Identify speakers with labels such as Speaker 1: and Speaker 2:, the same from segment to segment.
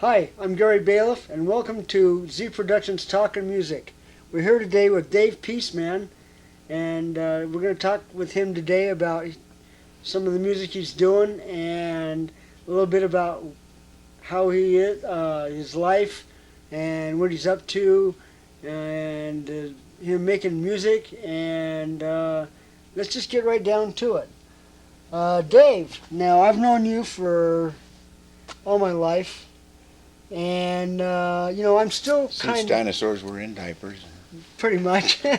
Speaker 1: Hi, I'm Garry Bayliff, and welcome to Z Productions Talkin' Music. We're here today with Dave Peaceman, and we're going to talk with him today about some of the music he's doing and a little bit about how he is, his life, and what he's up to, and him making music. And let's just get right down to it. Dave, now I've known you for all my life. And I'm still
Speaker 2: Since dinosaurs were in diapers.
Speaker 1: pretty much, and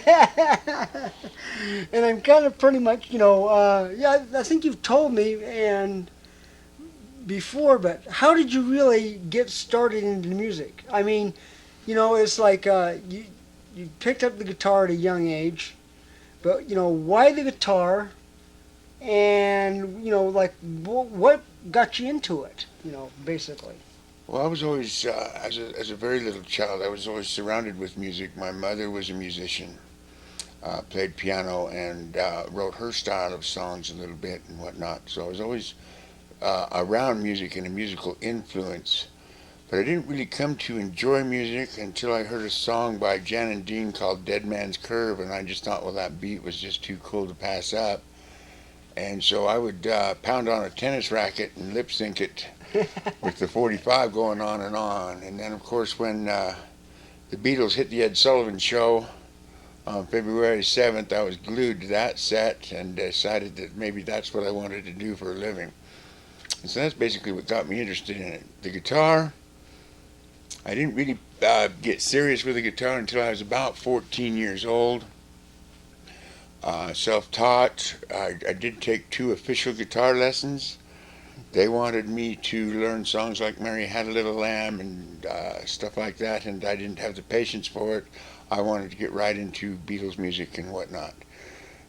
Speaker 1: I'm kind of pretty much, I think you've told me and before, but how did you really get started into music? I mean, it's like you picked up the guitar at a young age, but why the guitar, and like what got you into it? Basically.
Speaker 2: Well, I was always, as a very little child, I was always surrounded with music. My mother was a musician, played piano, and wrote her style of songs a little bit and whatnot. So I was always around music and a musical influence. But I didn't really come to enjoy music until I heard a song by Jan and Dean called Dead Man's Curve, and I just thought, well, that beat was just too cool to pass up. And so I would pound on a tennis racket and lip sync it with the 45 going on and on. And then, of course, when the Beatles hit the Ed Sullivan Show on February 7th, I was glued to that set and decided that maybe that's what I wanted to do for a living. And so that's basically what got me interested in it. The guitar, I didn't really get serious with the guitar until I was about 14 years old. Self-taught. I did take 2 official guitar lessons. They wanted me to learn songs like Mary Had a Little Lamb and stuff like that, and I didn't have the patience for it. I wanted to get right into Beatles music and whatnot.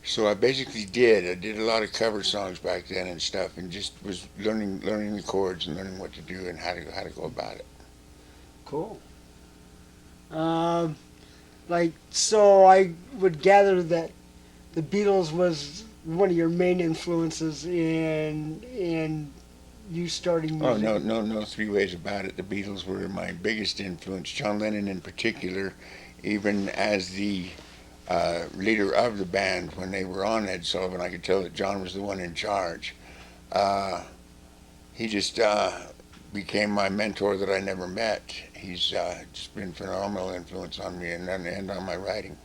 Speaker 2: So I basically did. I did a lot of cover songs back then and stuff, and just was learning the chords and learning what to do and how to go about it.
Speaker 1: Cool. So I would gather that the Beatles was one of your main influences in you starting music.
Speaker 2: Oh, no 3 ways about it. The Beatles were my biggest influence. John Lennon in particular, even as the leader of the band when they were on Ed Sullivan, I could tell that John was the one in charge. He just became my mentor that I never met. He's just been phenomenal influence on me and on my writing.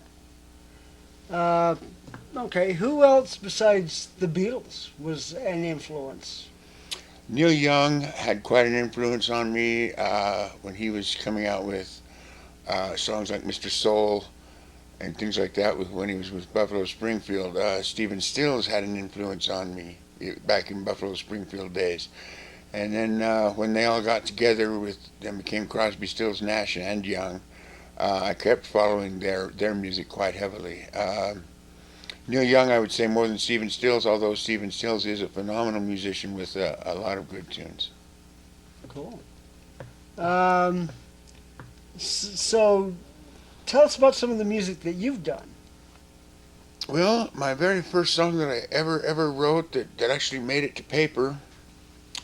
Speaker 1: Okay, who else besides the Beatles was an influence?
Speaker 2: Neil Young had quite an influence on me when he was coming out with songs like Mr. Soul and things like that when he was with Buffalo Springfield. Stephen Stills had an influence on me back in Buffalo Springfield days. And then when they all got together and became Crosby, Stills, Nash, and Young, I kept following their music quite heavily. Neil Young, I would say more than Stephen Stills, although Stephen Stills is a phenomenal musician with a lot of good tunes.
Speaker 1: Cool. So tell us about some of the music that you've done.
Speaker 2: Well, my very first song that I ever wrote that actually made it to paper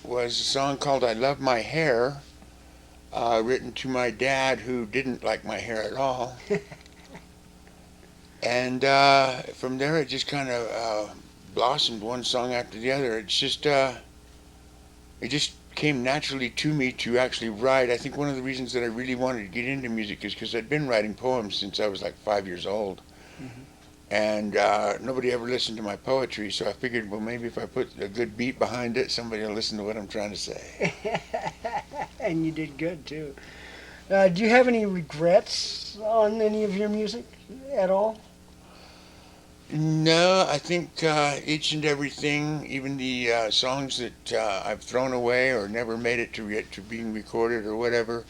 Speaker 2: was a song called I Love My Hair, written to my dad, who didn't like my hair at all. And from there, it just kind of blossomed one song after the other. It just came naturally to me to actually write. I think one of the reasons that I really wanted to get into music is because I'd been writing poems since I was like 5 years old. Mm-hmm. And nobody ever listened to my poetry, so I figured, well, maybe if I put a good beat behind it, somebody will listen to what I'm trying to say.
Speaker 1: And you did good, too. Do you have any regrets on any of your music at all?
Speaker 2: No, I think each and everything, even the songs that I've thrown away or never made it to being recorded or whatever,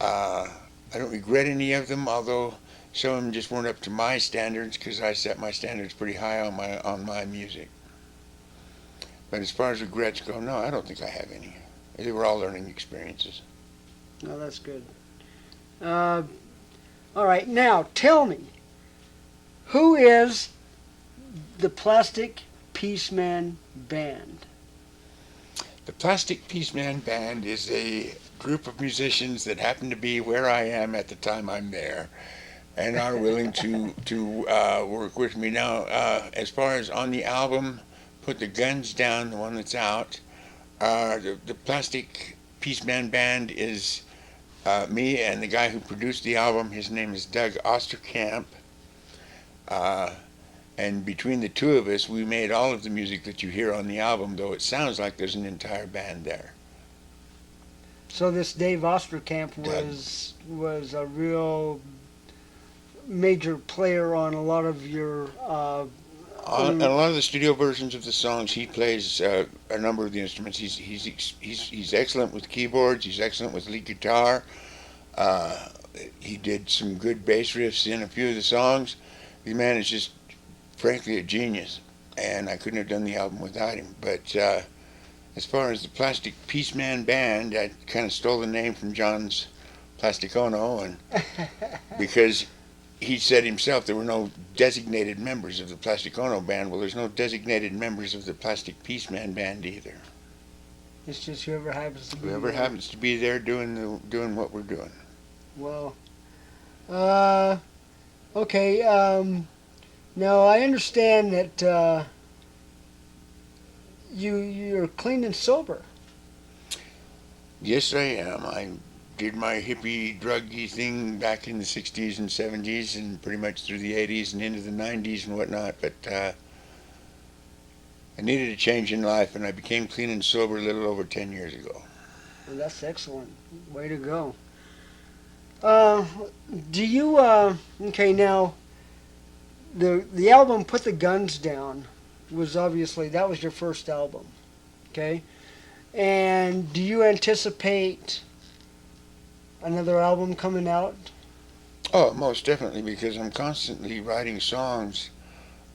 Speaker 2: I don't regret any of them, although some of them just weren't up to my standards because I set my standards pretty high on my music. But as far as regrets go, no, I don't think I have any. They were all learning experiences.
Speaker 1: No, that's good. All right, now tell me, who is the Plastic Peaceman Band?
Speaker 2: The Plastic Peaceman Band is a group of musicians that happen to be where I am at the time I'm there, and are willing to work with me. Now, as far as on the album, Put the Guns Down, the one that's out, the Plastic Peaceman Band is me and the guy who produced the album. His name is Doug Osterkamp. Uh, and between the two of us, we made all of the music that you hear on the album, though it sounds like there's an entire band there.
Speaker 1: So this Dave Osterkamp
Speaker 2: Doug.
Speaker 1: was a real major player on a lot of your.
Speaker 2: On a lot of the studio versions of the songs, he plays a number of the instruments. He's excellent with keyboards. He's excellent with lead guitar. Uh, he did some good bass riffs in a few of the songs. The man is just, frankly, a genius, and I couldn't have done the album without him. But as far as the Plastic Peaceman Band, I kind of stole the name from John's Plasticono, and because he said himself there were no designated members of the Plasticono Band. Well, there's no designated members of the Plastic Peaceman Band either.
Speaker 1: It's just whoever happens to be.
Speaker 2: Whoever happens to be there doing what we're doing.
Speaker 1: Well, okay. Now I understand that you're clean and sober.
Speaker 2: Yes, I am. I did my hippie druggy thing back in the 60s and 70s and pretty much through the 80s and into the 90s and whatnot, but I needed a change in life, and I became clean and sober a little over 10 years ago.
Speaker 1: Well, that's excellent. Way to go. Do you okay now? The album "Put the Guns Down" was obviously that was your first album, okay? And do you anticipate another album coming out?
Speaker 2: Oh, most definitely, because I'm constantly writing songs.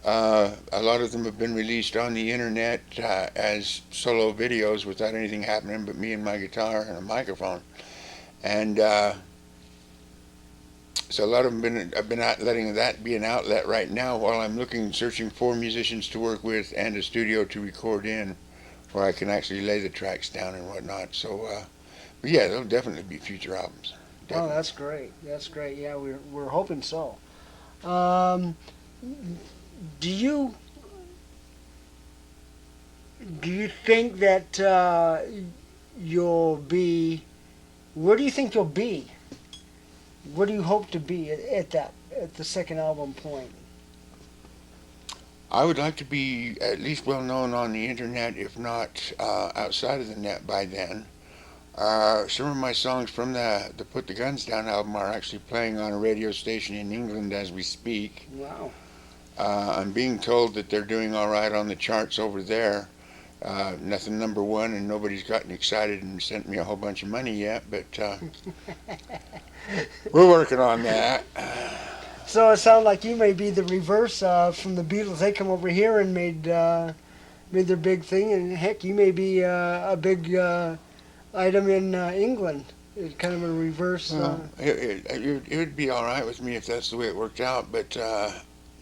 Speaker 2: A lot of them have been released on the internet as solo videos without anything happening but me and my guitar and a microphone. And so a lot of them I've been letting that be an outlet right now while I'm searching for musicians to work with and a studio to record in where I can actually lay the tracks down and whatnot. So, but yeah, there'll definitely be future albums.
Speaker 1: Oh, that's great. That's great. Yeah, we're hoping so. Do you think that you'll be? Where do you think you'll be? Where do you hope to be at the second album point?
Speaker 2: I would like to be at least well known on the internet, if not outside of the net by then. Some of my songs from the Put the Guns Down album are actually playing on a radio station in England as we speak.
Speaker 1: Wow.
Speaker 2: I'm being told that they're doing all right on the charts over there. Nothing number one, and nobody's gotten excited and sent me a whole bunch of money yet, but we're working on that.
Speaker 1: So it sounds like you may be the reverse from the Beatles. They come over here and made their big thing, and heck, you may be a big item in England. It's kind of a reverse.
Speaker 2: It would be all right with me if that's the way it worked out, but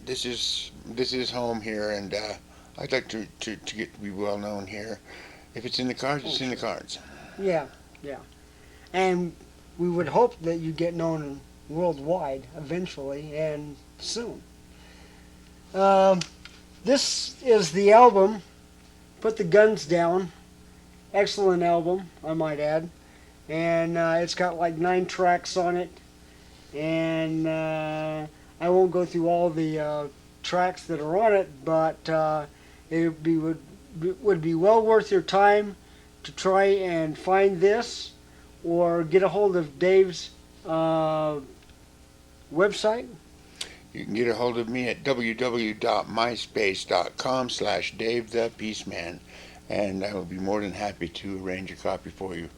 Speaker 2: this is home here, and I'd like to get to be well known here. If it's in the cards, it's in the cards.
Speaker 1: Yeah, yeah. And we would hope that you get known worldwide eventually and soon. This is the album, Put the Guns Down. Excellent album, I might add. And it's got like 9 tracks on it. And I won't go through all the tracks that are on it, but it would be well worth your time to try and find this or get a hold of Dave's website.
Speaker 2: You can get a hold of me at www.myspace.com/DaveThePeaceman, and I will be more than happy to arrange a copy for you,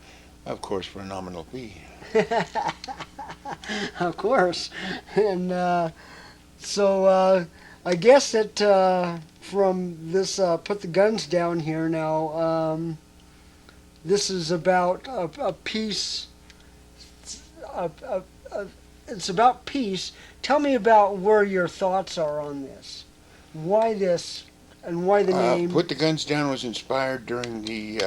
Speaker 2: of course, for a nominal fee.
Speaker 1: Of course. And so I guess that from this Put the Guns Down here now, this is about a peace. It's about peace. Tell me about where your thoughts are on this. Why this, and why the name?
Speaker 2: Put the Guns Down was inspired during the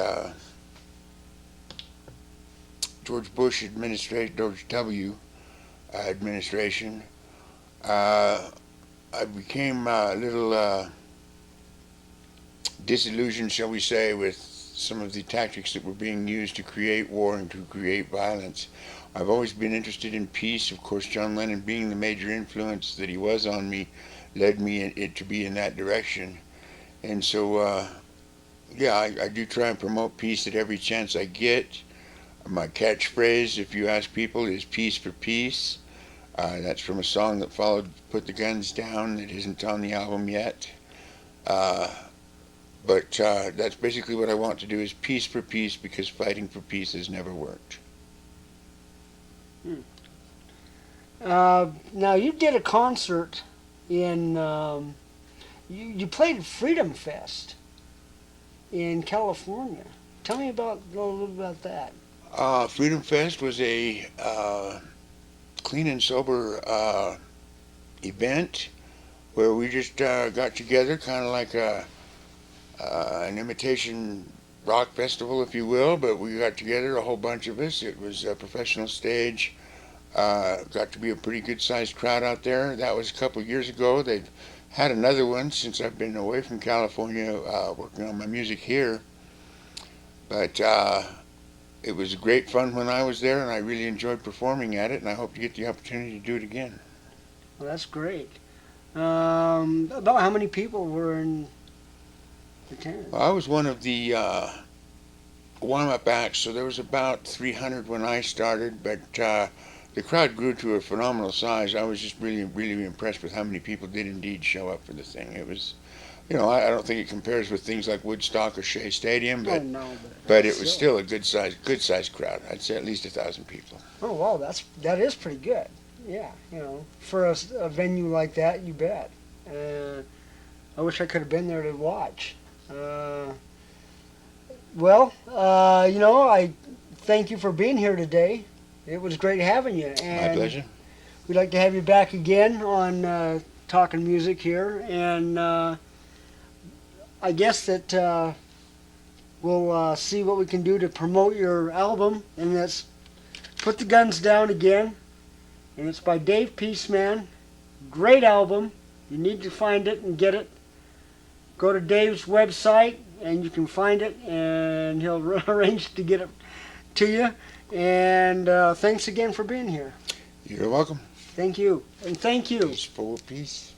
Speaker 2: George Bush administration, George W. Administration, I became a little disillusioned, shall we say, with some of the tactics that were being used to create war and to create violence. I've always been interested in peace. Of course, John Lennon, being the major influence that he was on me, led me it to be in that direction. And so, yeah, I do try and promote peace at every chance I get. My catchphrase, if you ask people, is peace for peace. That's from a song that followed Put the Guns Down that isn't on the album yet. But that's basically what I want to do, is peace for peace, because fighting for peace has never worked.
Speaker 1: Now, you did a concert in, you played Freedom Fest in California. Tell me a little about that.
Speaker 2: Freedom Fest was a clean and sober event where we just got together, kind of like an imitation rock festival, if you will, but we got together, a whole bunch of us. It was a professional stage. Got to be a pretty good sized crowd out there. That was a couple of years ago. They've had another one since I've been away from California, working on my music here. But it was great fun when I was there, and I really enjoyed performing at it, and I hope to get the opportunity to do it again.
Speaker 1: Well, that's great. About how many people were in attendance?
Speaker 2: Well, I was one of the warm-up acts, so there was about 300 when I started, but the crowd grew to a phenomenal size. I was just really, really impressed with how many people did indeed show up for the thing. It was, you know, I don't think it compares with things like Woodstock or Shea Stadium, but but it was still a good sized crowd. I'd say at least 1,000 people.
Speaker 1: Oh wow, that is pretty good. Yeah, you know, for a venue like that, you bet. I wish I could have been there to watch. Well, you know, I thank you for being here today. It was great having you. And
Speaker 2: my pleasure.
Speaker 1: We'd like to have you back again on Talking Music here, and I guess that we'll see what we can do to promote your album, and that's Put the Guns Down Again, and it's by Dave Peaceman. Great album. You need to find it and get it. Go to Dave's website and you can find it, and he'll arrange to get it to you. And thanks again for being here.
Speaker 2: You're welcome.
Speaker 1: Thank you. And thank you.
Speaker 2: Peaceful peace.